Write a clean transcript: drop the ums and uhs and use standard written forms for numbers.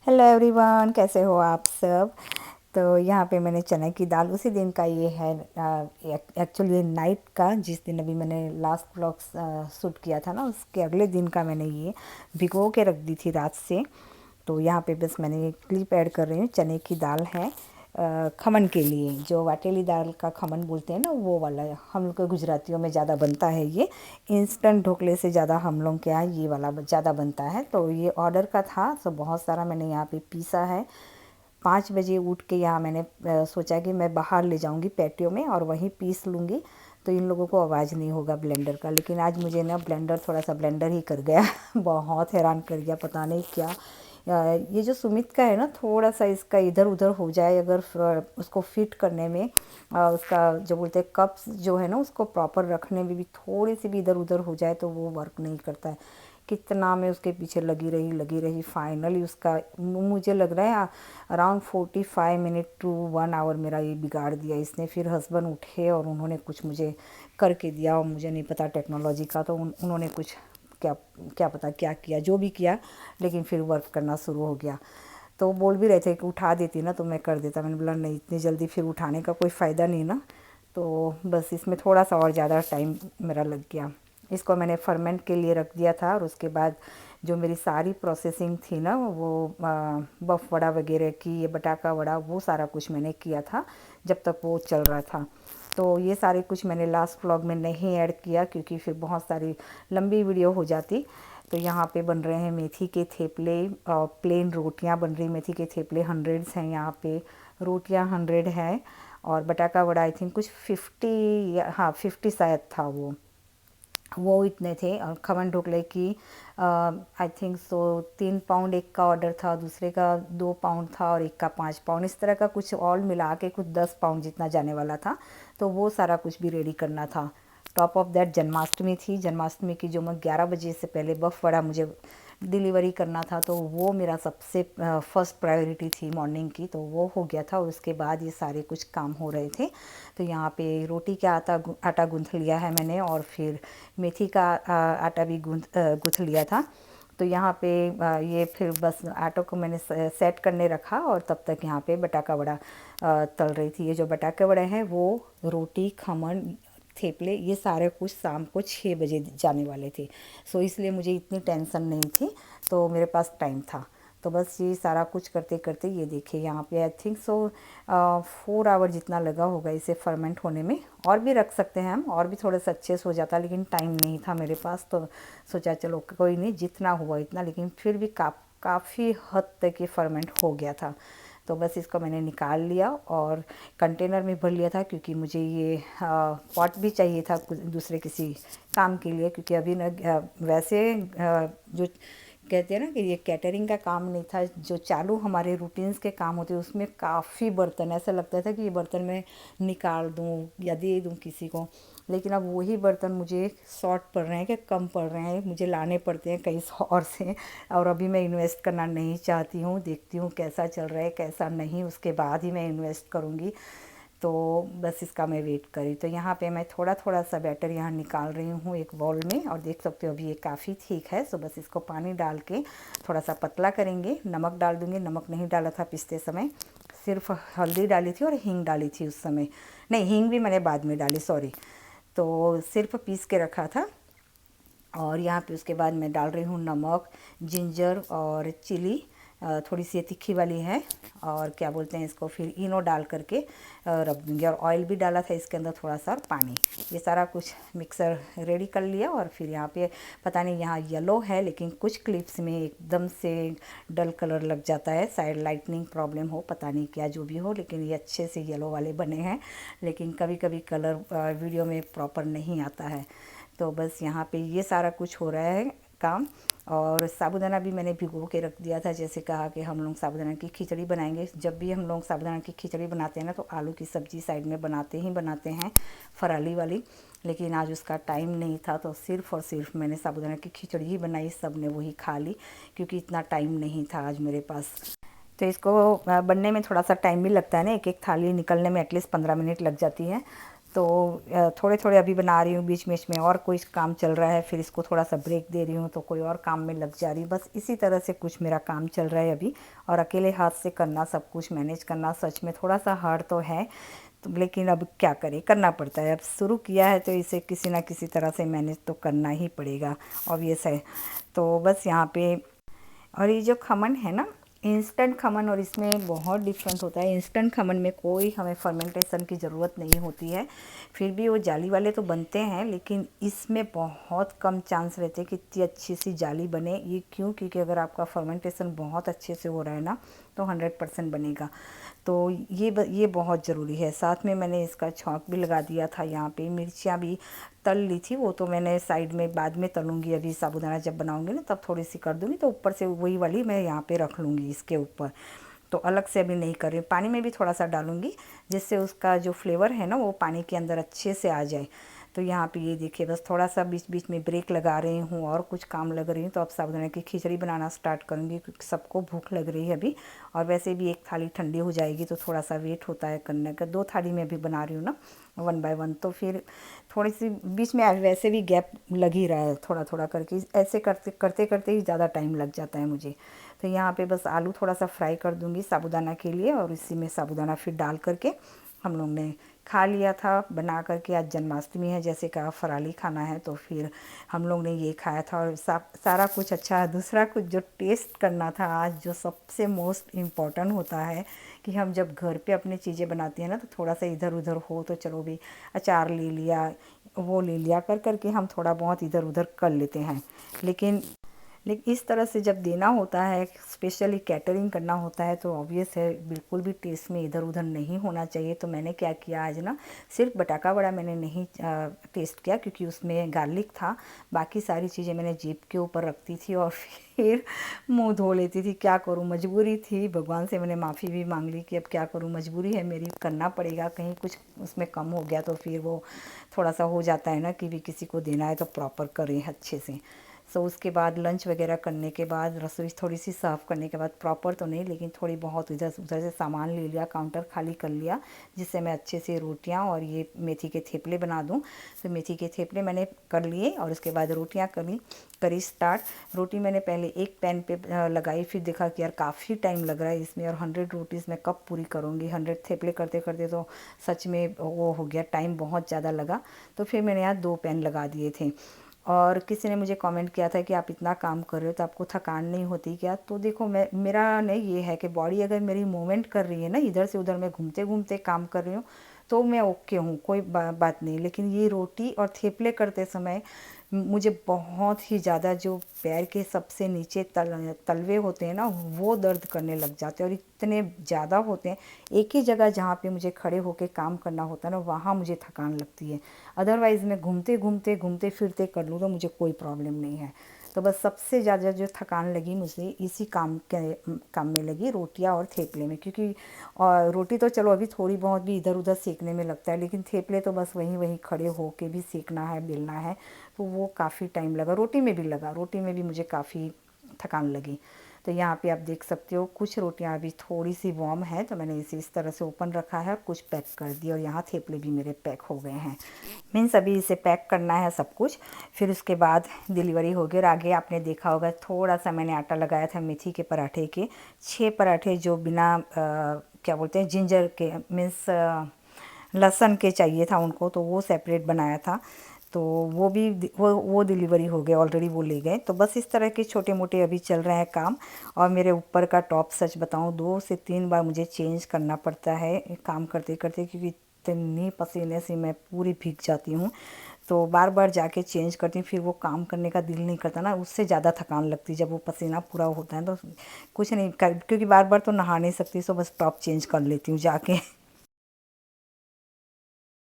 Hello everyone, कैसे हो आप सब। तो यहाँ पे मैंने चने की दाल उसी दिन का ये है। एक्चुअली नाइट का, जिस दिन अभी मैंने लास्ट व्लॉग शूट किया था ना, उसके अगले दिन का मैंने ये भिगो के रख दी थी रात से। तो यहाँ पे बस मैंने क्लिप ऐड कर रही हूँ। चने की दाल है खमन के लिए, जो वाटेली दाल का खमन बोलते हैं ना, वो वाला हम लोग के गुजरातियों में ज़्यादा बनता है। ये इंस्टेंट ढोकले से ज़्यादा हम लोग के यहाँ ये वाला ज़्यादा बनता है। तो ये ऑर्डर का था, तो बहुत सारा मैंने यहाँ पे पीसा है। 5 बजे उठ के यहाँ मैंने सोचा कि मैं बाहर ले जाऊँगी पैटियो में और वहीं पीस लूँगी, तो इन लोगों को आवाज़ नहीं होगा ब्लेंडर का। लेकिन आज मुझे ना ब्लेंडर थोड़ा सा ब्लेंडर ही कर गया बहुत हैरान कर गया, पता नहीं क्या। ये जो सुमित का है ना, थोड़ा सा इसका इधर उधर हो जाए अगर उसको फिट करने में, उसका जो बोलते हैं कप्स जो है ना, उसको प्रॉपर रखने में भी थोड़ी सी भी इधर उधर हो जाए तो वो वर्क नहीं करता है। कितना मैं उसके पीछे लगी रही फाइनली उसका मुझे लग रहा है अराउंड 45 मिनट टू 1 आवर मेरा ये बिगाड़ दिया इसने। फिर हस्बैंड उठे और उन्होंने कुछ मुझे करके दिया, और मुझे नहीं पता टेक्नोलॉजी का, तो उन्होंने कुछ क्या क्या पता क्या किया, जो भी किया, लेकिन फिर वर्क करना शुरू हो गया। तो बोल भी रहे थे कि उठा देती ना तो मैं कर देता। मैंने बोला नहीं, इतनी जल्दी फिर उठाने का कोई फ़ायदा नहीं ना। तो बस इसमें थोड़ा सा और ज़्यादा टाइम मेरा लग गया। इसको मैंने फर्मेंट के लिए रख दिया था, और उसके बाद जो मेरी सारी प्रोसेसिंग थी ना, वो बफ वड़ा वगैरह की, ये बटाका वड़ा, वो सारा कुछ मैंने किया था जब तक वो चल रहा था। तो ये सारे कुछ मैंने लास्ट व्लॉग में नहीं ऐड किया, क्योंकि फिर बहुत सारी लंबी वीडियो हो जाती। तो यहाँ पे बन रहे हैं मेथी के थेपले, प्लेन रोटियाँ बन रही, मेथी के थेपले 100 हैं यहाँ पे, रोटियाँ 100 है, और बटाका वड़ा आई थिंक कुछ 50, हाँ 50 शायद था वो इतने थे। और खमन ढोकले की आई थिंक सो 3 पाउंड एक का ऑर्डर था, दूसरे का 2 पाउंड था, और एक का 5 पाउंड, इस तरह का कुछ ऑल मिला के कुछ 10 पाउंड जितना जाने वाला था। तो वो सारा कुछ भी रेडी करना था। टॉप ऑफ दैट जन्माष्टमी थी, जन्माष्टमी की जो मैं 11 बजे से पहले बफ वड़ा मुझे डिलीवरी करना था, तो वो मेरा सबसे फर्स्ट प्रायोरिटी थी मॉर्निंग की, तो वो हो गया था। और उसके बाद ये सारे कुछ काम हो रहे थे। तो यहाँ पे रोटी का आटा गूँथ लिया है मैंने, और फिर मेथी का आटा भी गूँथ लिया था। तो यहाँ पे ये फिर बस आटो को मैंने सेट करने रखा, और तब तक यहाँ पे बटाका वड़ा तल रही थी। ये जो बटाके वड़े हैं वो रोटी, खमन, थेपले, ये सारे कुछ शाम को 6 बजे जाने वाले थे। सो इसलिए मुझे इतनी टेंशन नहीं थी, तो मेरे पास टाइम था। तो बस ये सारा कुछ करते करते ये देखिए यहाँ पे आई थिंक सो 4 आवर जितना लगा होगा इसे फर्मेंट होने में। और भी रख सकते हैं हम, और भी थोड़ा सा अच्छे से हो जाता, लेकिन टाइम नहीं था मेरे पास, तो सोचा चलो कोई नहीं, जितना हुआ इतना। लेकिन फिर भी काफ़ी हद तक ये फर्मेंट हो गया था। तो बस इसको मैंने निकाल लिया और कंटेनर में भर लिया था, क्योंकि मुझे ये पॉट भी चाहिए था दूसरे किसी काम के लिए। क्योंकि अभी ना वैसे जो कहते हैं ना कि ये कैटरिंग का काम नहीं था, जो चालू हमारे रूटीन्स के काम होते हैं उसमें काफ़ी बर्तन, ऐसा लगता था कि ये बर्तन मैं निकाल दूँ या दे दूँ किसी को। लेकिन अब वही बर्तन मुझे शॉर्ट पड़ रहे हैं कि कम पड़ रहे हैं, मुझे लाने पड़ते हैं कहीं और से। और अभी मैं इन्वेस्ट करना नहीं चाहती हूँ, देखती हूँ कैसा चल रहा है कैसा नहीं, उसके बाद ही मैं इन्वेस्ट करूँगी। तो बस इसका मैं वेट करी। तो यहाँ पे मैं थोड़ा थोड़ा सा बैटर यहाँ निकाल रही हूँ एक बाउल में, और देख सकते हो अभी ये काफ़ी ठीक है। सो बस इसको पानी डाल के थोड़ा सा पतला करेंगे। नमक डाल दूँगी, नमक नहीं डाला था पिसते समय, सिर्फ हल्दी डाली थी और हींग डाली थी उस समय। नहीं, हींग भी मैंने बाद में डाली, सॉरी। तो सिर्फ पीस के रखा था। और यहाँ पे उसके बाद मैं डाल रही हूँ नमक, जिंजर और चिली, थोड़ी सी तीखी वाली है, और क्या बोलते हैं इसको, फिर इनो डाल करके रख दूँगी। और ऑयल भी डाला था इसके अंदर थोड़ा सा, और पानी, ये सारा कुछ मिक्सर रेडी कर लिया। और फिर यहाँ पे पता नहीं यहाँ येलो है, लेकिन कुछ क्लिप्स में एकदम से डल कलर लग जाता है, शायद लाइटनिंग प्रॉब्लम हो, पता नहीं क्या जो भी हो, लेकिन ये अच्छे से येलो वाले बने हैं। लेकिन कभी कभी कलर वीडियो में प्रॉपर नहीं आता है। तो बस यहाँ पे ये सारा कुछ हो रहा है काम। और साबूदाना भी मैंने भिगो के रख दिया था, जैसे कहा कि हम लोग साबूदाना की खिचड़ी बनाएंगे। जब भी हम लोग साबूदाना की खिचड़ी बनाते हैं ना, तो आलू की सब्ज़ी साइड में बनाते हैं, फराली वाली। लेकिन आज उसका टाइम नहीं था, तो सिर्फ़ और सिर्फ मैंने साबूदाना की खिचड़ी ही बनाई, सब ने वही खा ली, क्योंकि इतना टाइम नहीं था आज मेरे पास। तो इसको बनने में थोड़ा सा टाइम भी लगता है ना, एक एक थाली निकलने में एटलीस्ट 15 मिनट लग जाती है। तो थोड़े थोड़े अभी बना रही हूँ, बीच में इसमें और कोई काम चल रहा है, फिर इसको थोड़ा सा ब्रेक दे रही हूँ तो कोई और काम में लग जा रही हूँ। बस इसी तरह से कुछ मेरा काम चल रहा है अभी। और अकेले हाथ से करना, सब कुछ मैनेज करना सच में थोड़ा सा हार्ड तो है, तो लेकिन अब क्या करें, करना पड़ता है। अब शुरू किया है तो इसे किसी ना किसी तरह से मैनेज तो करना ही पड़ेगा, ऑब्वियस है। तो बस यहाँ पे, और ये जो खमन है ना, इंस्टेंट खमन और इसमें बहुत डिफरेंस होता है। इंस्टेंट खमन में कोई हमें फर्मेंटेशन की ज़रूरत नहीं होती है, फिर भी वो जाली वाले तो बनते हैं, लेकिन इसमें बहुत कम चांस रहते हैं कि इतनी अच्छी सी जाली बने। ये क्यों? क्योंकि अगर आपका फर्मेंटेशन बहुत अच्छे से हो रहा है ना तो 100% बनेगा। तो ये बहुत ज़रूरी है। साथ में मैंने इसका छौंक भी लगा दिया था। यहाँ पे मिर्चियाँ भी तल ली थी, वो तो मैंने साइड में बाद में तलूँगी। अभी साबूदाना जब बनाऊँगी ना तब थोड़ी सी कर दूँगी, तो ऊपर से वही वाली मैं यहाँ पे रख लूँगी इसके ऊपर। तो अलग से अभी नहीं कर रही हूँ। पानी में भी थोड़ा सा डालूँगी जिससे उसका जो फ्लेवर है ना वो पानी के अंदर अच्छे से आ जाए। तो यहाँ पे ये देखिए, बस थोड़ा सा बीच बीच में ब्रेक लगा रही हूँ और कुछ काम लग रही हूँ। तो अब साबूदाना की खिचड़ी बनाना स्टार्ट करूँगी क्योंकि सबको भूख लग रही है अभी, और वैसे भी एक थाली ठंडी हो जाएगी तो थोड़ा सा वेट होता है करने का। 2 थाली में भी बना रही हूँ ना, 1 बाय 1, तो फिर थोड़ी सी बीच में वैसे भी गैप लग ही रहा है थोड़ा थोड़ा करके। ऐसे करते करते करते ही ज़्यादा टाइम लग जाता है मुझे। तो यहाँ पे बस आलू थोड़ा सा फ्राई कर दूँगी साबूदाना के लिए, और इसी में साबूदाना फिर डाल करके हम लोग ने खा लिया था बना करके। आज जन्माष्टमी है, जैसे कहा फराली खाना है, तो फिर हम लोग ने ये खाया था। और सारा कुछ अच्छा है। दूसरा कुछ जो टेस्ट करना था आज, जो सबसे मोस्ट इम्पॉर्टेंट होता है कि हम जब घर पे अपनी चीज़ें बनाती हैं ना, तो थोड़ा सा इधर उधर हो तो चलो भी, अचार ले लिया, वो ले लिया, कर करके हम थोड़ा बहुत इधर उधर कर लेते हैं। लेकिन इस तरह से जब देना होता है, स्पेशली कैटरिंग करना होता है, तो ऑब्वियस है बिल्कुल भी टेस्ट में इधर उधर नहीं होना चाहिए। तो मैंने क्या किया आज ना, सिर्फ बटाका वड़ा मैंने नहीं टेस्ट किया क्योंकि उसमें गार्लिक था। बाकी सारी चीज़ें मैंने जीभ के ऊपर रखती थी और फिर मुंह धो लेती थी। क्या करूं, मजबूरी थी। भगवान से मैंने माफ़ी भी मांग ली कि अब क्या करूं, मजबूरी है मेरी, करना पड़ेगा। कहीं कुछ उसमें कम हो गया तो फिर वो थोड़ा सा हो जाता है ना कि भी किसी को देना है तो प्रॉपर करें अच्छे से। सो उसके बाद लंच वगैरह करने के बाद, रसोई थोड़ी सी साफ़ करने के बाद, प्रॉपर तो नहीं लेकिन थोड़ी बहुत इधर उधर से सामान ले लिया, काउंटर खाली कर लिया, जिससे मैं अच्छे से रोटियां और ये मेथी के थेपले बना दूं। तो मेथी के थेपले मैंने कर लिए और उसके बाद रोटियां करी स्टार्ट। रोटी मैंने पहले एक पैन पे लगाई, फिर देखा कि यार काफ़ी टाइम लग रहा है इसमें, और 100 रोटीज़ मैं कब पूरी करूँगी। 100 थेपले करते करते तो सच में वो हो गया, टाइम बहुत ज़्यादा लगा। तो फिर मैंने यहाँ 2 पैन लगा दिए थे। और किसी ने मुझे कमेंट किया था कि आप इतना काम कर रहे हो तो आपको थकान नहीं होती क्या? तो देखो, मेरा नहीं, ये है कि बॉडी अगर मेरी मूवमेंट कर रही है ना, इधर से उधर मैं घूमते घूमते काम कर रही हूँ, तो मैं ओके हूँ, कोई बात नहीं। लेकिन ये रोटी और थेपले करते समय मुझे बहुत ही ज़्यादा, जो पैर के सबसे नीचे तलवे होते हैं ना, वो दर्द करने लग जाते हैं, और इतने ज़्यादा होते हैं। एक ही जगह जहाँ पे मुझे खड़े होकर काम करना होता है ना, वहाँ मुझे थकान लगती है। अदरवाइज़ मैं घूमते फिरते कर लूँ तो मुझे कोई प्रॉब्लम नहीं है। तो बस सबसे ज़्यादा जो थकान लगी मुझे इसी काम में लगी, रोटियां और थेपले में। क्योंकि और रोटी तो चलो अभी थोड़ी बहुत भी इधर उधर सेकने में लगता है, लेकिन थेपले तो बस वहीं वहीं खड़े हो के भी सेकना है, बेलना है, तो वो काफ़ी टाइम लगा। रोटी में भी लगा, रोटी में भी मुझे काफ़ी थकान लगी। तो यहाँ पे आप देख सकते हो कुछ रोटियाँ अभी थोड़ी सी वार्म है, तो मैंने इसे इस तरह से ओपन रखा है और कुछ पैक कर दिया, और यहाँ थेपले भी मेरे पैक हो गए हैं। मीन्स अभी इसे पैक करना है सब कुछ, फिर उसके बाद डिलीवरी होगी। और आगे आपने देखा होगा थोड़ा सा मैंने आटा लगाया था मेथी के पराठे के, 6 पराठे जो बिना क्या बोलते हैं, जिंजर के, मीन्स लहसुन के चाहिए था उनको, तो वो सेपरेट बनाया था। तो वो भी वो डिलीवरी हो गए ऑलरेडी, वो ले गए। तो बस इस तरह के छोटे मोटे अभी चल रहे हैं काम। और मेरे ऊपर का टॉप सच बताऊं 2 से 3 बार मुझे चेंज करना पड़ता है काम करते करते, क्योंकि इतनी पसीने से मैं पूरी भीग जाती हूँ। तो बार बार जाके चेंज करती हूँ, फिर वो काम करने का दिल नहीं करता ना, उससे ज़्यादा थकान लगती है जब वो पसीना पूरा होता है। तो कुछ नहीं कर, क्योंकि बार बार तो नहा नहीं सकती, सो बस टॉप चेंज कर लेती हूँ जाके